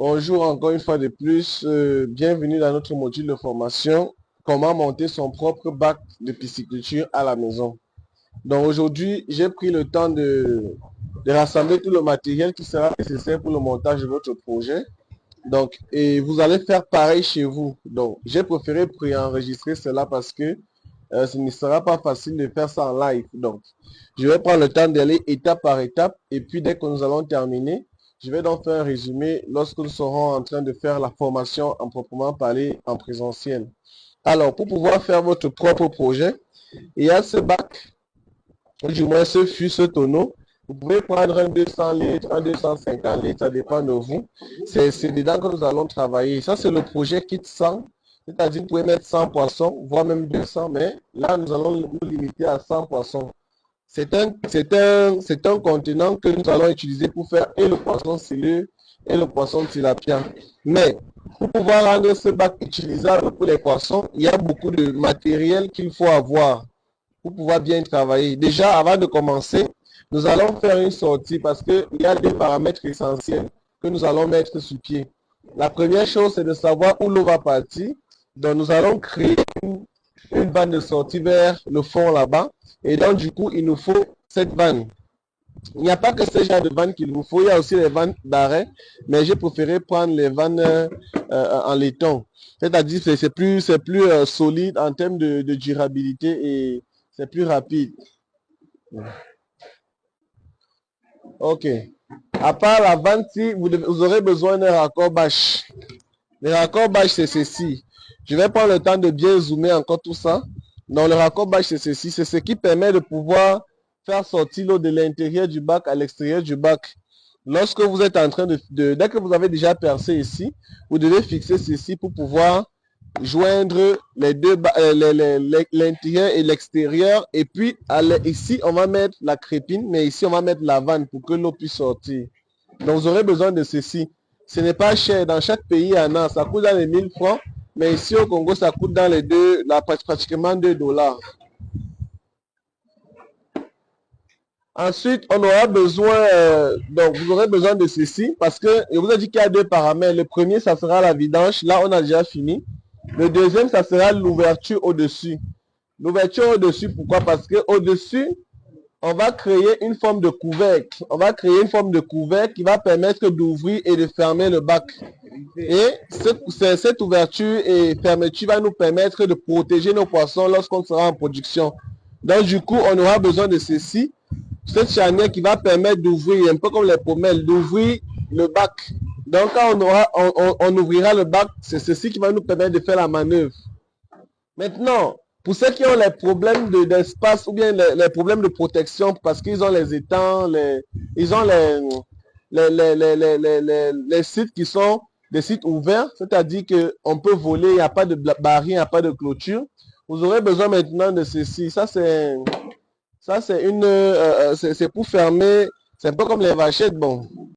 Bonjour encore une fois de plus. Bienvenue dans notre module de formation. Comment monter son propre bac de pisciculture à la maison. Donc aujourd'hui, j'ai pris le temps de rassembler tout le matériel qui sera nécessaire pour le montage de votre projet. Donc, et vous allez faire pareil chez vous. Donc, j'ai préféré préenregistrer cela parce que ce ne sera pas facile de faire ça en live. Donc, je vais prendre le temps d'aller étape par étape. Et puis, dès que nous allons terminer, je vais donc faire un résumé lorsque nous serons en train de faire la formation en proprement parler en présentiel. Alors, pour pouvoir faire votre propre projet, il y a ce bac, ou du moins ce fût, ce tonneau. Vous pouvez prendre un 200 litres, un 250 litres, ça dépend de vous. C'est dedans que nous allons travailler. Ça, c'est le projet kit 100. C'est-à-dire, vous pouvez mettre 100 poissons, voire même 200, mais là, nous allons nous limiter à 100 poissons. C'est un contenant que nous allons utiliser pour faire et le poisson scellé et le poisson tilapia. Mais pour pouvoir rendre ce bac utilisable pour les poissons, il y a beaucoup de matériel qu'il faut avoir pour pouvoir bien travailler. Déjà, avant de commencer, nous allons faire une sortie parce qu'il y a des paramètres essentiels que nous allons mettre sur pied. La première chose, c'est de savoir où l'eau va partir. Donc, nous allons créer une vanne de sortie vers le fond là-bas. Et donc, du coup, il nous faut cette vanne. Il n'y a pas que ce genre de vanne qu'il nous faut, il y a aussi les vannes d'arrêt, mais j'ai préféré prendre les vannes en laiton. C'est-à-dire que c'est plus solide en termes de durabilité et c'est plus rapide. Ok. À part la vanne, si vous aurez besoin d'un raccord bâche. Le raccord bâche, c'est ceci. Je vais prendre le temps de bien zoomer encore tout ça. Donc, le raccord bâche, c'est ceci. C'est ce qui permet de pouvoir faire sortir l'eau de l'intérieur du bac à l'extérieur du bac. Lorsque vous êtes en train dès que vous avez déjà percé ici, vous devez fixer ceci pour pouvoir joindre les deux, l'intérieur et l'extérieur. Et puis, ici, on va mettre la crépine, mais ici, on va mettre la vanne pour que l'eau puisse sortir. Donc, vous aurez besoin de ceci. Ce n'est pas cher. Dans chaque pays, il y en a. Ça coûte dans les 1000 francs. Mais ici, au Congo, ça coûte dans les pratiquement 2 dollars. Ensuite, on aura besoin, donc vous aurez besoin de ceci parce que je vous ai dit qu'il y a deux paramètres. Le premier, ça sera la vidange. Là, on a déjà fini. Le deuxième, ça sera l'ouverture au-dessus. L'ouverture au-dessus, pourquoi? Parce que au-dessus, on va créer une forme de couvercle. On va créer une forme de couvercle qui va permettre d'ouvrir et de fermer le bac. Et cette ouverture et fermeture va nous permettre de protéger nos poissons lorsqu'on sera en production. Donc, du coup, on aura besoin de ceci. Cette charnière qui va permettre d'ouvrir, un peu comme les pommelles, d'ouvrir le bac. Donc, quand on ouvrira le bac, c'est ceci qui va nous permettre de faire la manœuvre. Maintenant, pour ceux qui ont les problèmes d'espace ou bien les problèmes de protection parce qu'ils ont les étangs, ils ont les sites qui sont des sites ouverts, c'est-à-dire qu'on peut voler, il n'y a pas de barrière, il n'y a pas de clôture. Vous aurez besoin maintenant de ceci. Ça, c'est pour fermer, c'est un peu comme les vachettes, bon.